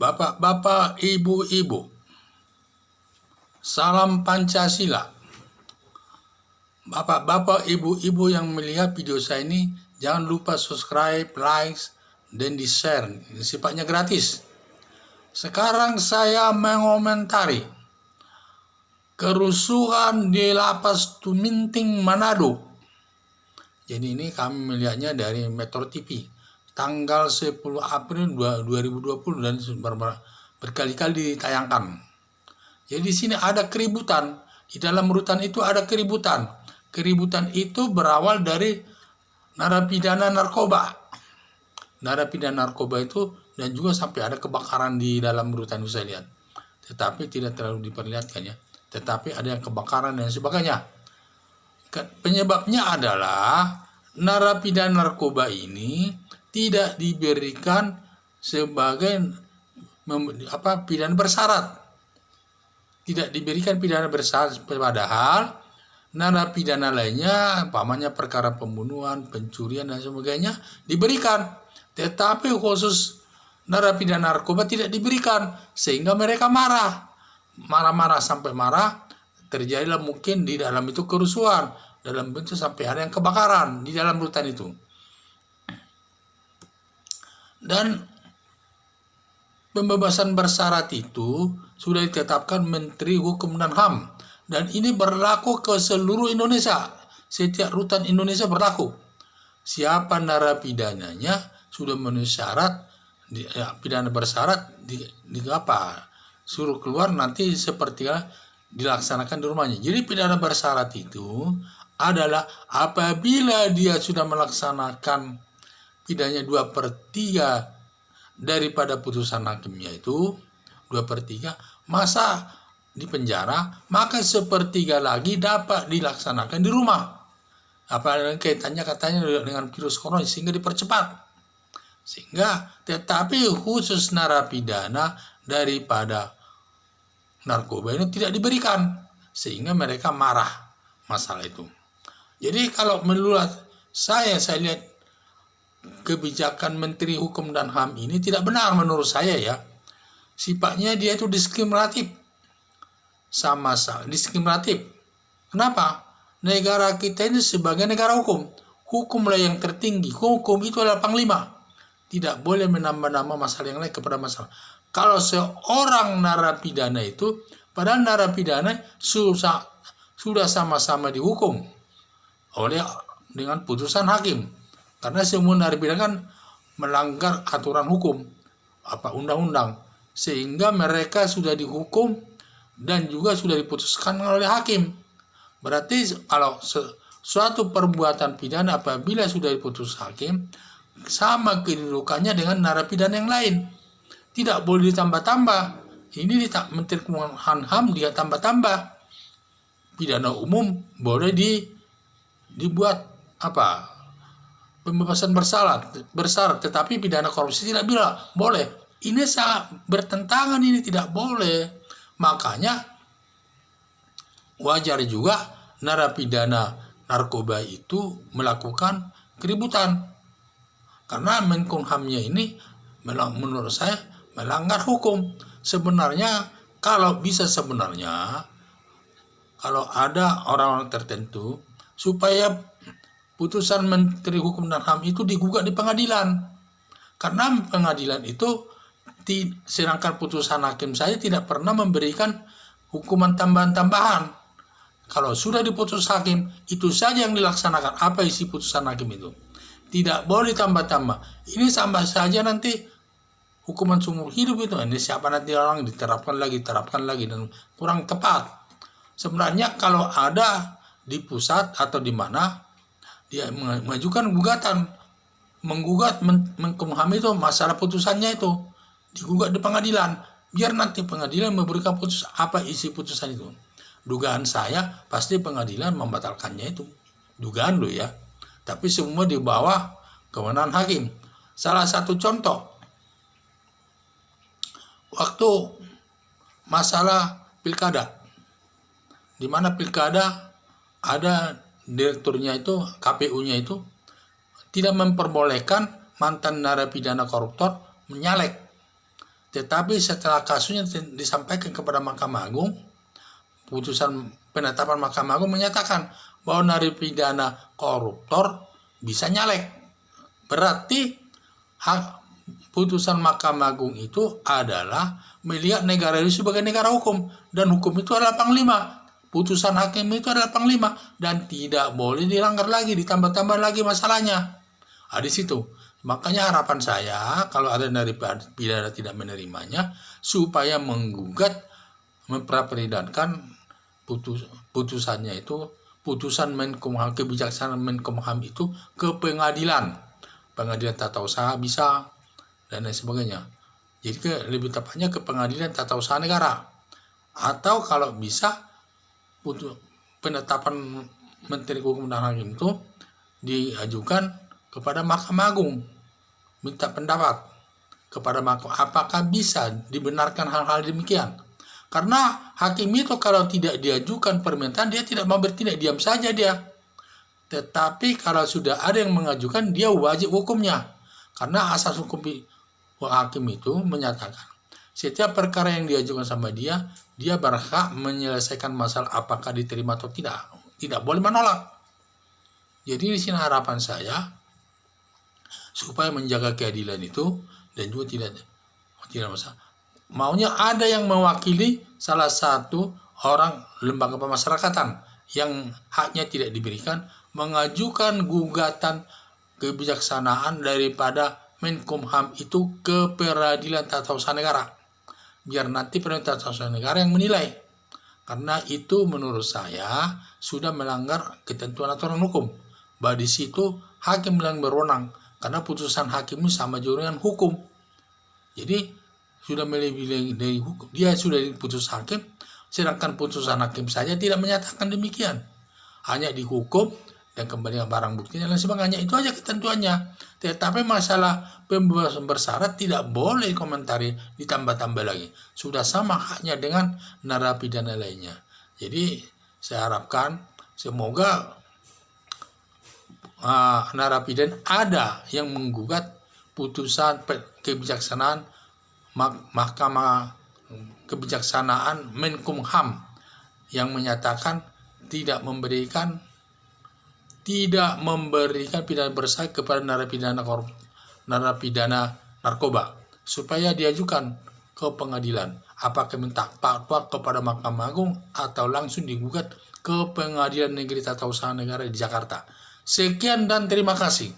Bapak-bapak, ibu-ibu, salam Pancasila. Bapak-bapak, ibu-ibu yang melihat video saya ini, jangan lupa subscribe, like, dan di-share. Sifatnya gratis. Sekarang saya mengomentari kerusuhan di Lapas Tuminting, Manado. Jadi ini kami melihatnya dari Metro TV. Tanggal 10 April 2020 dan berkali-kali ditayangkan. Jadi di sini ada keributan. Di dalam rutan itu ada keributan. Keributan itu berawal dari narapidana narkoba. Narapidana narkoba itu dan juga sampai ada kebakaran di dalam rutan itu saya lihat. Tetapi tidak terlalu diperlihatkan ya. Tetapi ada yang kebakaran dan sebagainya. Penyebabnya adalah narapidana narkoba ini tidak diberikan sebagai pidana bersyarat. Tidak diberikan pidana bersyarat, padahal narapidana lainnya, umpamanya perkara pembunuhan, pencurian dan sebagainya diberikan. Tetapi khusus narapidana narkoba tidak diberikan, sehingga mereka marah sampai marah. Terjadilah mungkin di dalam itu kerusuhan, dalam bentuk sampai ada yang kebakaran di dalam rutan itu. Dan pembebasan bersyarat itu sudah ditetapkan Menteri Hukum dan HAM, dan ini berlaku ke seluruh Indonesia. Setiap rutan Indonesia berlaku. Siapa narapidananya sudah memenuhi syarat, pidana bersyarat suruh keluar, nanti sepertiga dilaksanakan di rumahnya. Jadi pidana bersyarat itu adalah apabila dia sudah melaksanakan pidananya 2/3 daripada putusan hakimnya itu 2/3 masa di penjara, maka 1/3 lagi dapat dilaksanakan di rumah. Apa kaitannya katanya dengan virus corona, sehingga dipercepat. Tetapi khusus narapidana daripada narkoba ini tidak diberikan, sehingga mereka marah masalah itu. Jadi kalau menurut saya lihat kebijakan Menteri Hukum dan HAM ini tidak benar menurut saya ya. Sifatnya dia itu diskriminatif. Sama-sama diskriminatif. Kenapa? Negara kita ini sebagai negara hukum. Hukumlah yang tertinggi. Hukum itu adalah panglima. Tidak boleh menambah-nambah masalah yang lain kepada masalah. Kalau seorang narapidana itu, padahal narapidana sudah sama-sama dihukum dengan putusan hakim. Karena semua narapidana kan melanggar aturan hukum, undang-undang, sehingga mereka sudah dihukum dan juga sudah diputuskan oleh hakim. Berarti kalau suatu perbuatan pidana apabila sudah diputus hakim, sama kedudukannya dengan narapidana yang lain. Tidak boleh ditambah-tambah. Ini Menteri Hukum dan HAM dia tambah-tambah. Pidana umum boleh dibuat pembebasan bersyarat, tetapi pidana korupsi tidak boleh. Ini sangat bertentangan, ini tidak boleh. Makanya wajar juga narapidana narkoba itu melakukan keributan, karena Menkumhamnya ini menurut saya melanggar hukum. Sebenarnya kalau ada orang-orang tertentu supaya putusan Menteri Hukum dan HAM itu digugat di pengadilan. Karena pengadilan itu, sedangkan putusan hakim saya tidak pernah memberikan hukuman tambahan-tambahan. Kalau sudah diputus hakim, itu saja yang dilaksanakan. Apa isi putusan hakim itu? Tidak boleh tambah-tambah. Ini sama saja nanti hukuman seumur hidup itu. Ini siapa nanti orang diterapkan lagi, dan kurang tepat. Sebenarnya kalau ada di pusat atau di mana, dia mengajukan gugatan, menggugat Menkumham itu masalah putusannya itu digugat di pengadilan, biar nanti pengadilan memberikan putusan apa isi putusan itu. Dugaan saya pasti pengadilan membatalkannya itu, dugaan lo ya, tapi semua di bawah kewenangan hakim. Salah satu contoh waktu masalah pilkada, di mana pilkada ada direkturnya itu, KPU-nya itu tidak memperbolehkan mantan narapidana koruptor menyalek. Tetapi setelah kasusnya disampaikan kepada Mahkamah Agung, putusan penetapan Mahkamah Agung menyatakan bahwa narapidana koruptor bisa nyalek. Berarti putusan Mahkamah Agung itu adalah melihat negara itu sebagai negara hukum, dan hukum itu adalah panglima. Putusan hakim itu adalah panglima dan tidak boleh dilanggar lagi, ditambah-tambah lagi masalahnya. Di situ. Makanya harapan saya kalau ada narapidana tidak menerimanya, supaya menggugat, memperadilankan putusannya itu, putusan Menkumham, kebijaksanaan Menkumham itu ke pengadilan tata usaha bisa, dan lain sebagainya. Jadi lebih tepatnya ke pengadilan tata usaha negara, atau kalau bisa penetapan Menteri Hukum dan HAM itu diajukan kepada Mahkamah Agung, minta pendapat kepada Mahkamah apakah bisa dibenarkan hal-hal demikian. Karena hakim itu kalau tidak diajukan permintaan, dia tidak mau bertindak, diam saja dia. Tetapi kalau sudah ada yang mengajukan, dia wajib hukumnya. Karena asas hukum hakim itu menyatakan setiap perkara yang diajukan sama dia berhak menyelesaikan masalah apakah diterima atau tidak. Tidak boleh menolak. Jadi di sini harapan saya supaya menjaga keadilan itu, dan juga tidak masalah. Maunya ada yang mewakili salah satu orang lembaga pemasyarakatan yang haknya tidak diberikan, mengajukan gugatan kebijaksanaan daripada Menkumham itu ke peradilan tata usaha negara. Biar nanti peradilan tata usaha negara yang menilai. Karena itu menurut saya sudah melanggar ketentuan aturan hukum. Bahwa di situ hakim yang berwenang, karena putusan hakim itu sama juga dengan hukum. Jadi sudah melebihi dari hukum. Dia sudah diputus hakim, sedangkan putusan hakim saja tidak menyatakan demikian. Hanya dihukum dan kembali barang bukti dan lain sebagainya. Itu aja ketentuannya. Tetapi masalah pembebasan bersyarat tidak boleh komentari ditambah-tambah lagi. Sudah sama haknya dengan narapidana lainnya. Jadi saya harapkan semoga narapidana ada yang menggugat putusan kebijaksanaan Mahkamah Kebijaksanaan Menkumham yang menyatakan tidak memberikan pidana bersyarat kepada narapidana narkoba, supaya diajukan ke pengadilan, apakah minta fatwa kepada Mahkamah Agung atau langsung digugat ke Pengadilan Negeri Tata Usaha Negara di Jakarta. Sekian dan terima kasih.